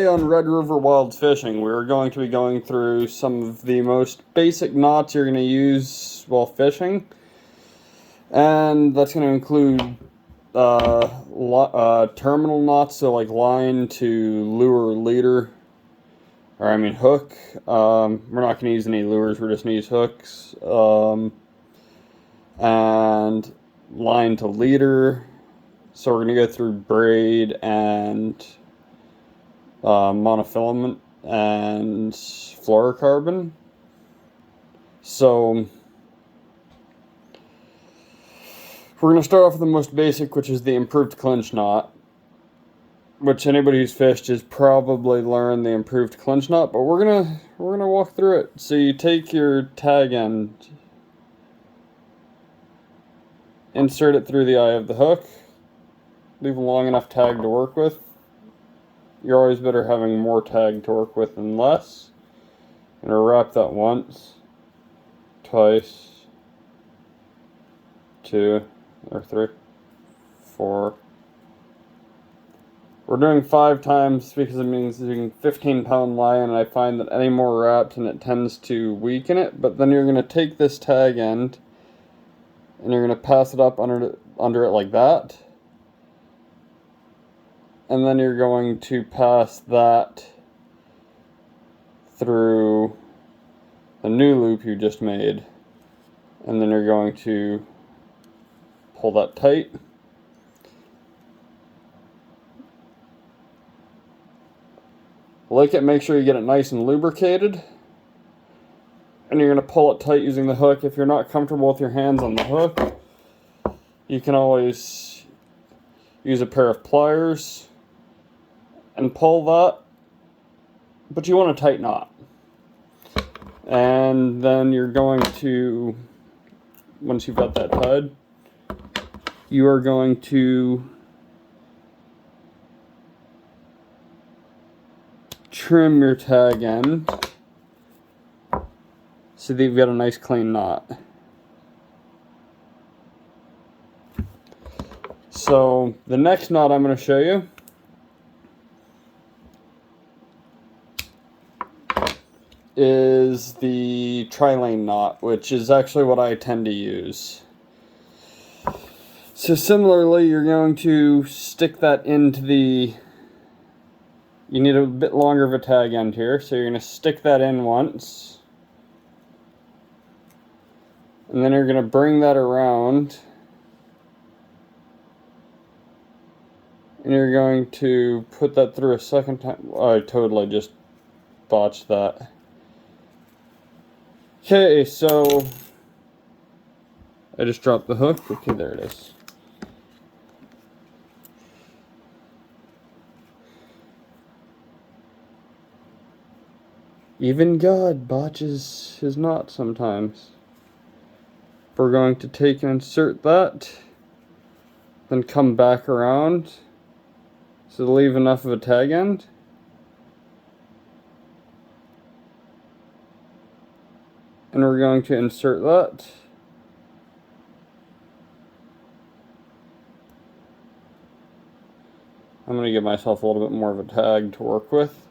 On Red River Wild Fishing, we're going to be going through some of the most basic knots you're going to use while fishing, and that's going to include terminal knots, so like line to lure or leader, or I mean hook. We're not going to use any lures, we're just going to use hooks, and line to leader. So we're going to go through braid and monofilament and fluorocarbon. So we're going to start off with the most basic, which is the improved clinch knot, which anybody who's fished has probably learned the improved clinch knot, but we're gonna walk through it. So you take your tag end, insert it through the eye of the hook, leave a long enough tag to work with. You're always better having more tag to work with than less. And wrap that once, twice, 2 or 3, 4. We're doing 5 times because it means using 15-pound line, and I find that any more wraps and it tends to weaken it. But then you're going to take this tag end and you're going to pass it up under it like that. And then you're going to pass that through the new loop you just made. And then you're going to pull that tight. Lick it, make sure you get it nice and lubricated. And you're going to pull it tight using the hook. If you're not comfortable with your hands on the hook, you can always use a pair of pliers and pull that, but you want a tight knot. And then you're going to, once you've got that tied, you are going to trim your tag end so that you've got a nice clean knot. So the next knot I'm going to show you is the tri-lane knot, which is actually what I tend to use. So similarly, you're going to stick that into the, you need a bit longer of a tag end here, so you're going to stick that in once, and then you're going to bring that around, and you're going to put that through a second time. Oh, I totally just botched that. Okay, so I just dropped the hook. Okay, there it is. Even God botches his knot sometimes. We're going to take and insert that, then come back around, so to leave enough of a tag end. And we're going to insert that. I'm going to give myself a little bit more of a tag to work with.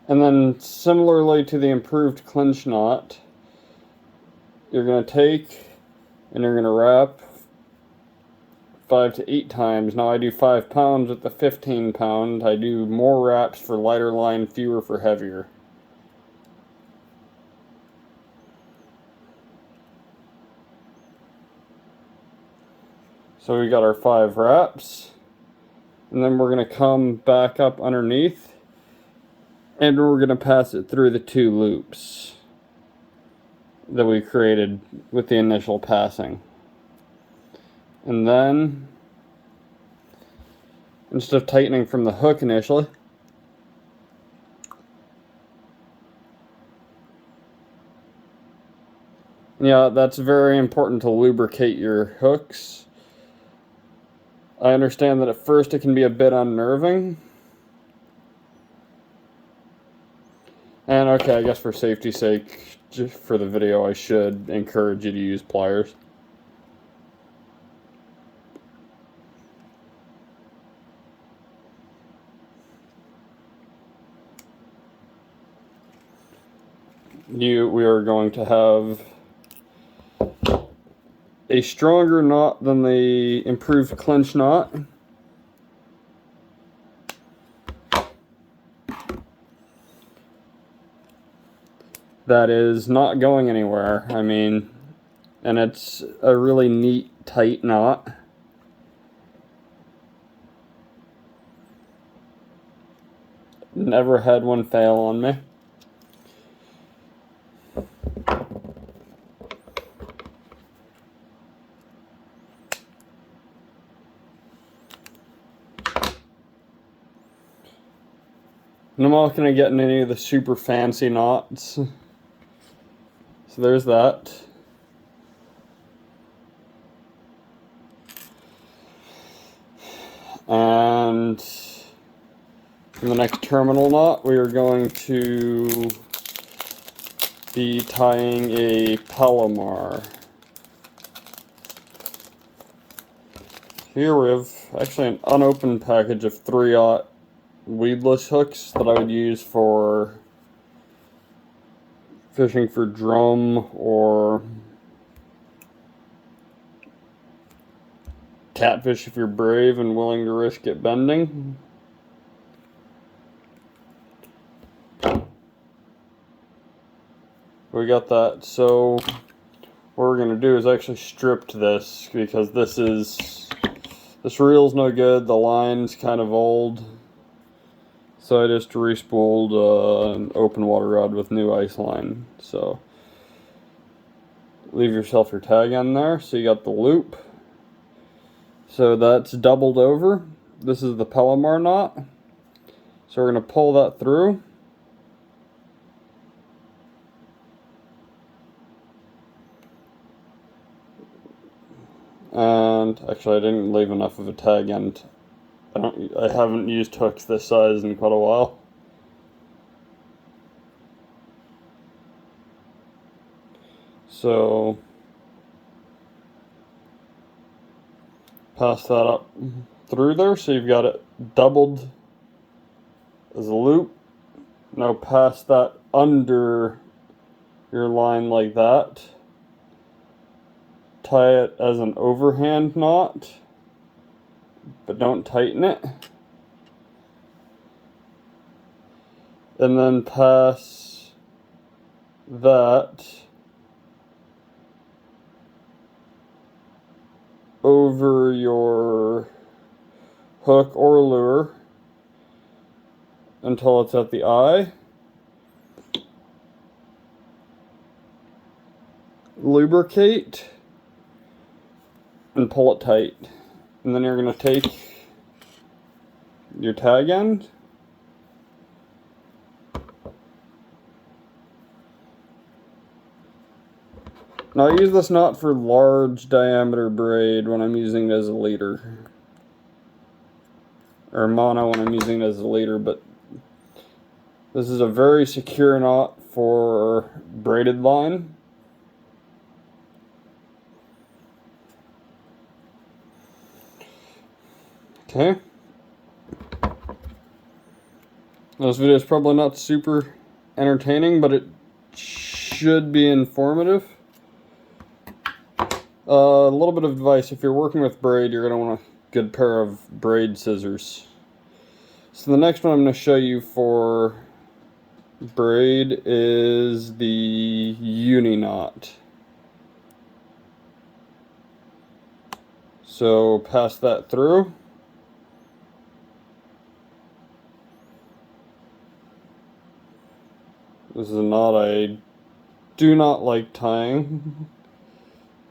And then similarly to the improved clinch knot, you're going to take and you're going to wrap 5 to 8 times. Now I do 5 pounds with the 15 pound. I do more wraps for lighter line, fewer for heavier. So we got our 5 wraps, and then we're going to come back up underneath, and we're going to pass it through the 2 loops that we created with the initial passing. And then, instead of tightening from the hook initially, yeah, that's very important to lubricate your hooks. I understand that at first it can be a bit unnerving. And okay, I guess for safety's sake, just for the video, I should encourage you to use pliers. we are going to have a stronger knot than the improved clinch knot. That is not going anywhere. I mean, and it's a really neat, tight knot. Never had one fail on me. And I'm not going to get in any of the super fancy knots. So there's that. And in the next terminal knot, we are going to be tying a Palomar. Here we have actually an unopened package of 3/0 weedless hooks that I would use for fishing for drum or catfish if you're brave and willing to risk it bending. We got that. So what we're going to do is actually strip this because this reel's no good. The line's kind of old. So I just re-spooled an open water rod with new ice line. So leave yourself your tag on there. So you got the loop. So that's doubled over. This is the Palomar knot. So we're going to pull that through. And actually I didn't leave enough of a tag end. I haven't used hooks this size in quite a while. So pass that up through there so you've got it doubled as a loop. Now pass that under your line like that. Tie it as an overhand knot, but don't tighten it. And then pass that over your hook or lure until it's at the eye. Lubricate and pull it tight. And then you're going to take your tag end now I use this knot for large diameter braid when I'm using it as a leader, or mono when I'm using it as a leader, but this is a very secure knot for braided line. Okay. This video is probably not super entertaining, but it should be informative. A little bit of advice: if you're working with braid, you're going to want a good pair of braid scissors. So the next one I'm going to show you for braid is the uni knot. So pass that through. This is a knot I do not like tying,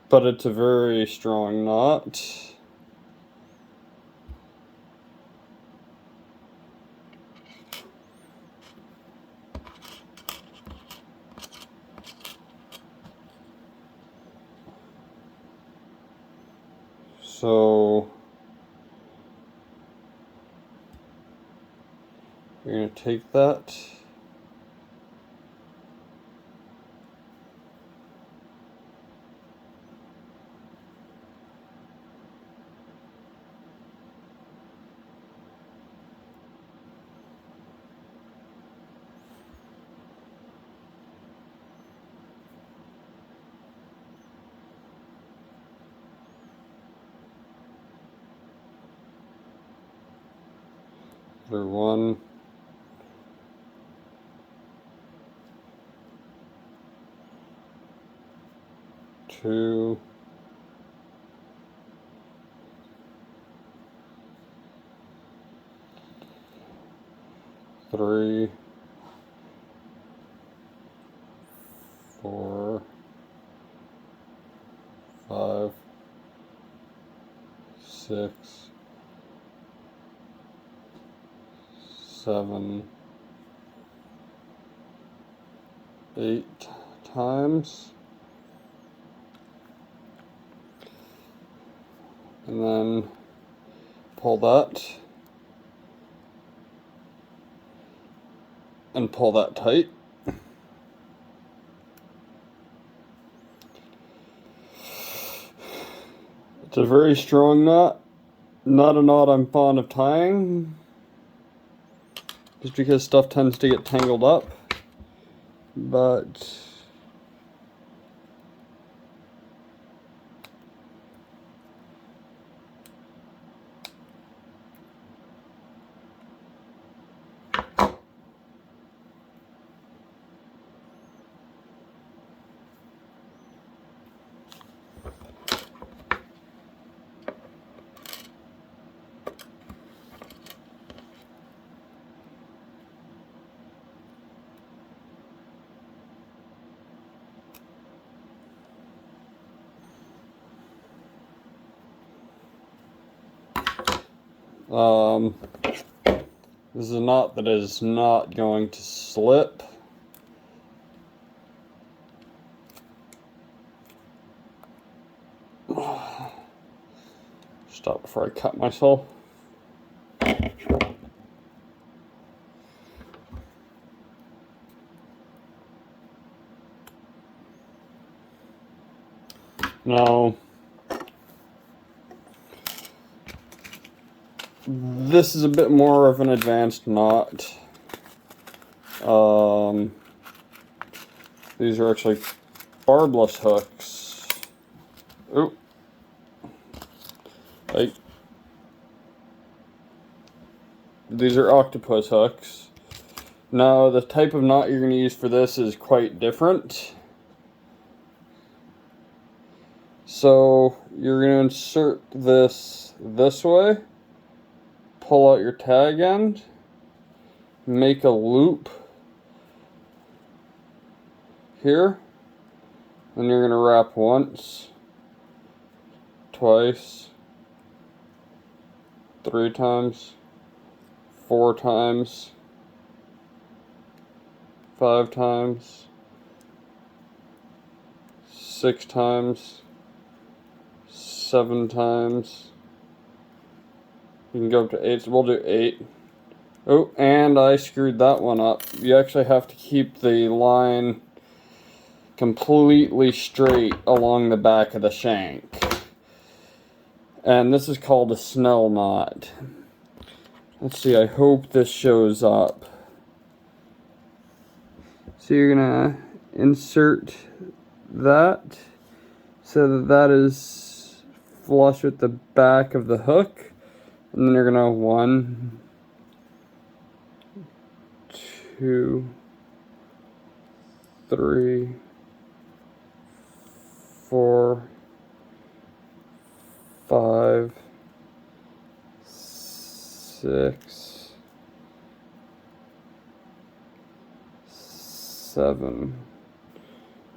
but it's a very strong knot. So you're going to take that . through 1, 2, 3, 4, 5, 6, 7, 8 times, and then pull that and pull that tight. It's a very strong knot, not a knot I'm fond of tying, just because stuff tends to get tangled up, but this is a knot that is not going to slip. Stop before I cut myself. Now, this is a bit more of an advanced knot. These are actually barbless hooks. Oop. These are octopus hooks. Now, the type of knot you're going to use for this is quite different. So, you're going to insert this way, pull out your tag end, make a loop here, and you're going to wrap once, twice, 3 times, 4 times, 5 times, 6 times, 7 times. You can go up to 8, so we'll do 8. Oh, and I screwed that one up. You actually have to keep the line completely straight along the back of the shank. And this is called a Snell knot. Let's see, I hope this shows up. So you're gonna insert that so that is flush with the back of the hook. And then you're gonna 1, 2, 3, 4, 5, 6, 7.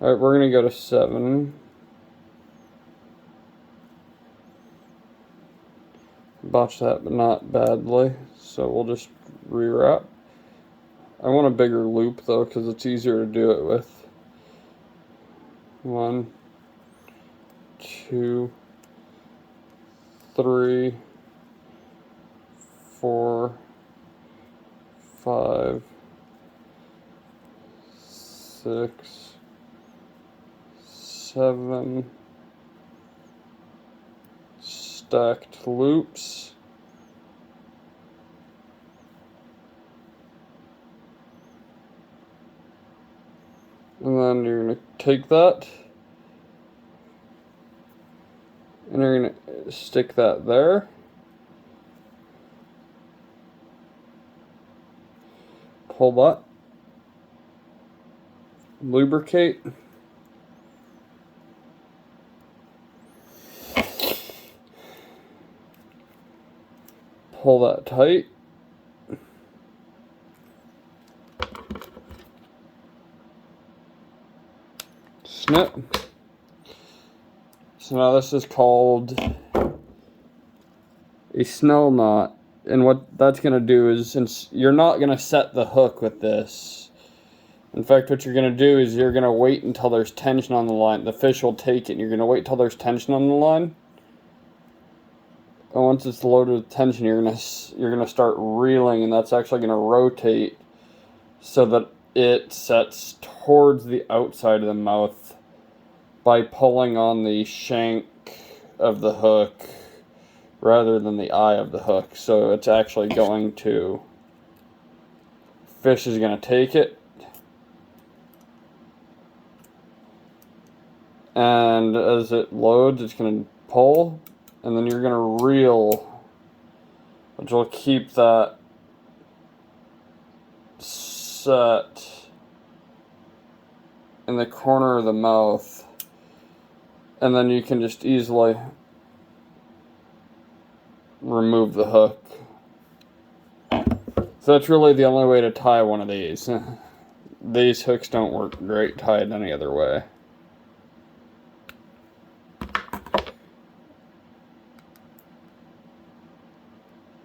Alright, we're gonna go to 7. Botched that, but not badly. So we'll just rewrap. I want a bigger loop though, because it's easier to do it with. 1, 2, 3, 4, 5, 6, 7 stacked loops. And then you're going to take that and you're going to stick that there. Pull that. Lubricate. Pull that tight. Snip. So now this is called a snell knot. And what that's going to do is, since you're not going to set the hook with this, in fact, what you're going to do is you're going to wait until there's tension on the line. The fish will take it, and you're going to wait until there's tension on the line. And once it's loaded with tension, you're going to start reeling, and that's actually going to rotate so that it sets towards the outside of the mouth by pulling on the shank of the hook rather than the eye of the hook. So it's actually going to, fish is going to take it, and as it loads, it's going to pull, and then you're going to reel, which will keep that set in the corner of the mouth, and then you can just easily remove the hook. So that's really the only way to tie one of these. These hooks don't work great tied any other way.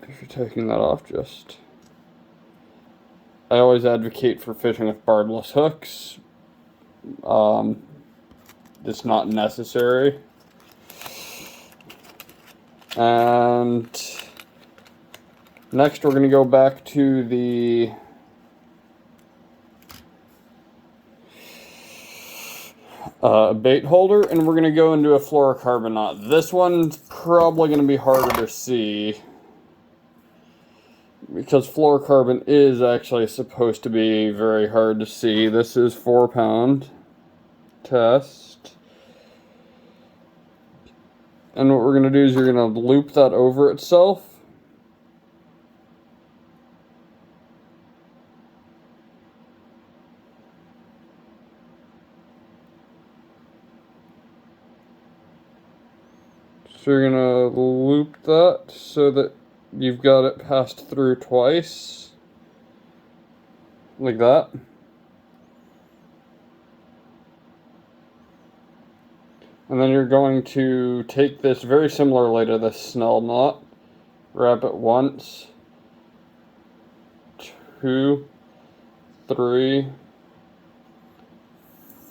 If you're taking that off, I always advocate for fishing with barbless hooks. It's not necessary. And next we're going to go back to the bait holder, and we're going to go into a fluorocarbon knot. This one's probably going to be harder to see because fluorocarbon is actually supposed to be very hard to see. This is 4 pound test. And what we're going to do is you're going to loop that over itself. So you're going to loop that so that you've got it passed through twice. Like that. And then you're going to take this very similarly to the snell knot, wrap it once, 2, 3,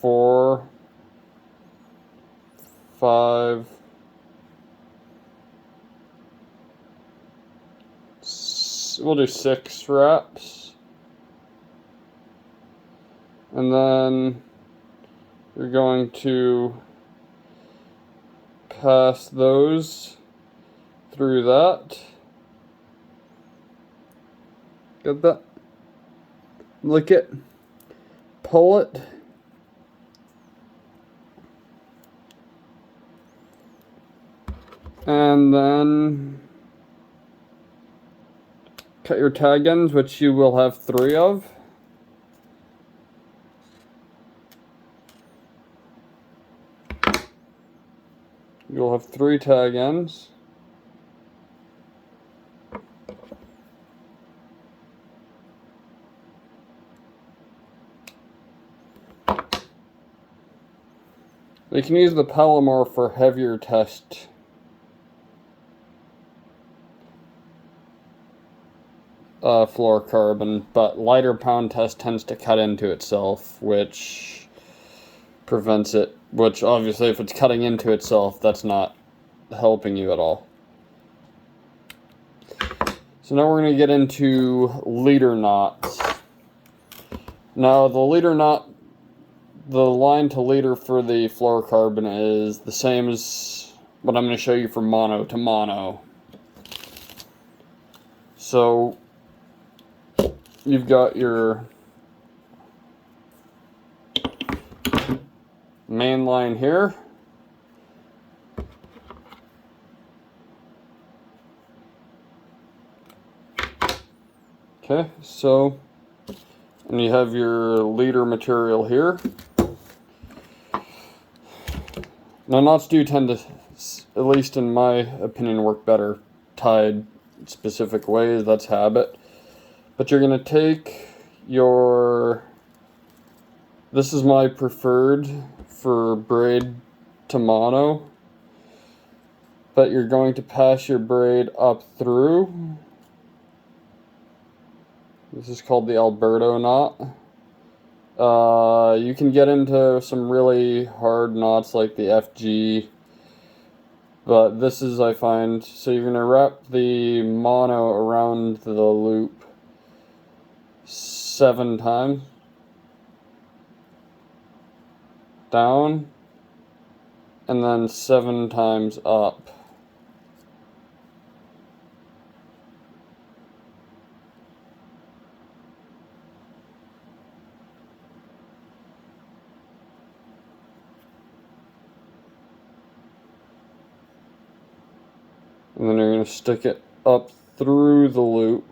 4, 5, we'll do 6 wraps. And then you're going to pass those through that. Get that? Lick it. Pull it. And then cut your tag ends, which you will have 3 of. You'll have 3 tag ends. You can use the Palomar for heavier test. Fluorocarbon, but lighter pound test tends to cut into itself, which prevents it, which obviously if it's cutting into itself, that's not helping you at all. So now we're going to get into leader knots. Now the leader knot, the line to leader for the fluorocarbon is the same as what I'm going to show you for mono to mono. So you've got your main line here. Okay, so And you have your leader material here. Now knots do tend to, at least in my opinion, work better tied specific ways. That's habit. But you're going to take your, this is my preferred for braid to mono, but you're going to pass your braid up through. This is called the Alberto knot. You can get into some really hard knots like the FG, but this is, I find, so you're going to wrap the mono around the loop 7 times, down, and then 7 times up. And then you're going to stick it up through the loop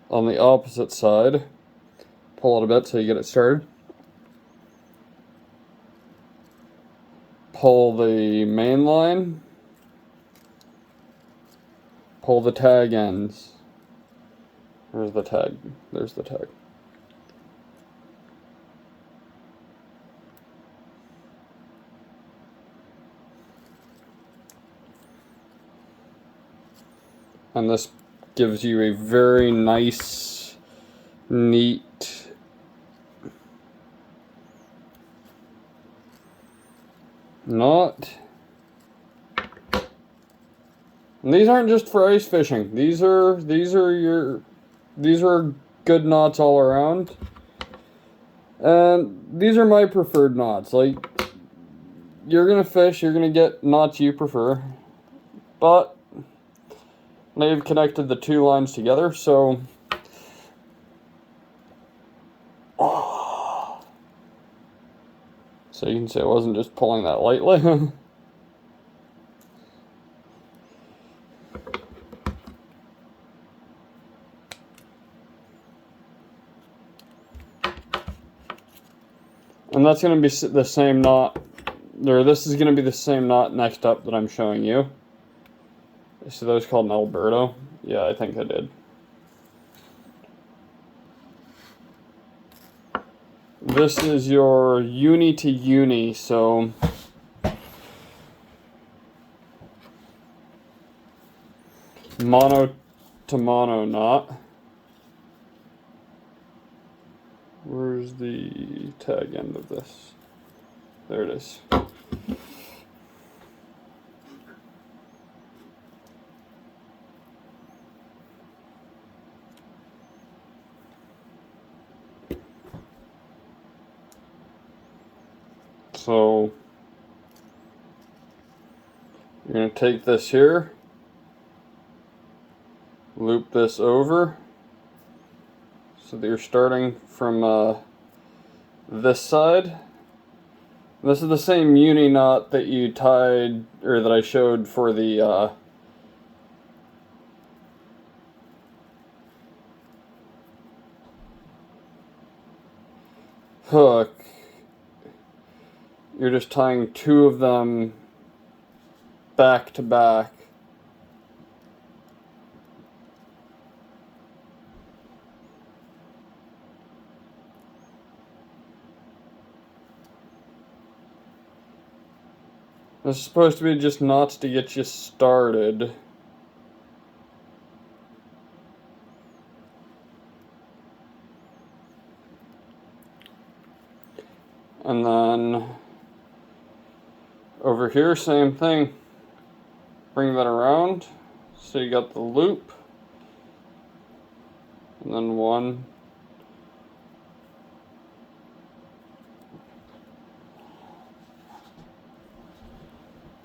on the opposite side. Pull it a bit so you get it started. Pull the main line. Pull the tag ends. Where's the tag? There's the tag. And this gives you a very nice, neat knot. And these aren't just for ice fishing. These are good knots all around. And these are my preferred knots. Like, you're gonna fish, you're gonna get knots you prefer, but they've connected the 2 lines together, so so you can say I wasn't just pulling that lightly. And that's going to be the same knot, or this is going to be the same knot next up that I'm showing you. So that was called an Alberto. Yeah, I think I did. This is your uni to uni, so mono to mono knot. Where's the tag end of this? There it is. So you're going to take this here, loop this over, so that you're starting from this side. This is the same uni knot that you tied, or that I showed for the hook. You're just tying 2 of them back to back. This is supposed to be just knots to get you started. And then over here, same thing. Bring that around. So you got the loop. And then 1.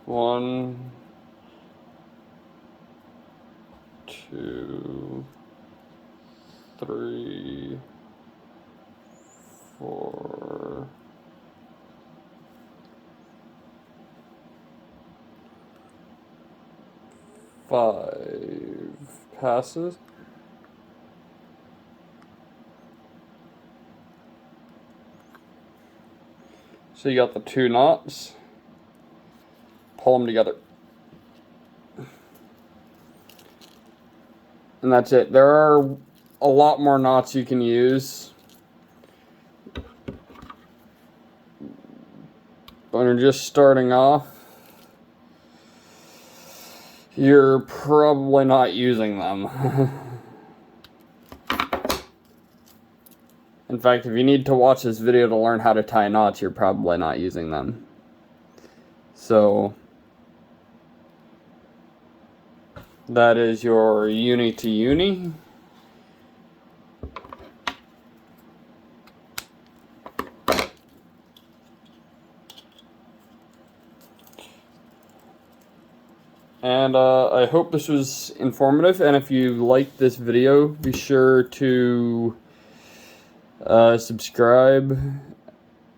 One, 2, 3, 4, 5 passes. So you got the 2 knots. Pull them together. And that's it. There are a lot more knots you can use. When you're just starting off, you're probably not using them. In fact, if you need to watch this video to learn how to tie knots, you're probably not using them. So that is your uni to uni. And I hope this was informative, and if you liked this video, be sure to subscribe,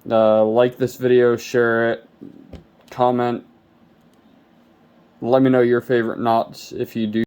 like this video, share it, comment, let me know your favorite knots if you do.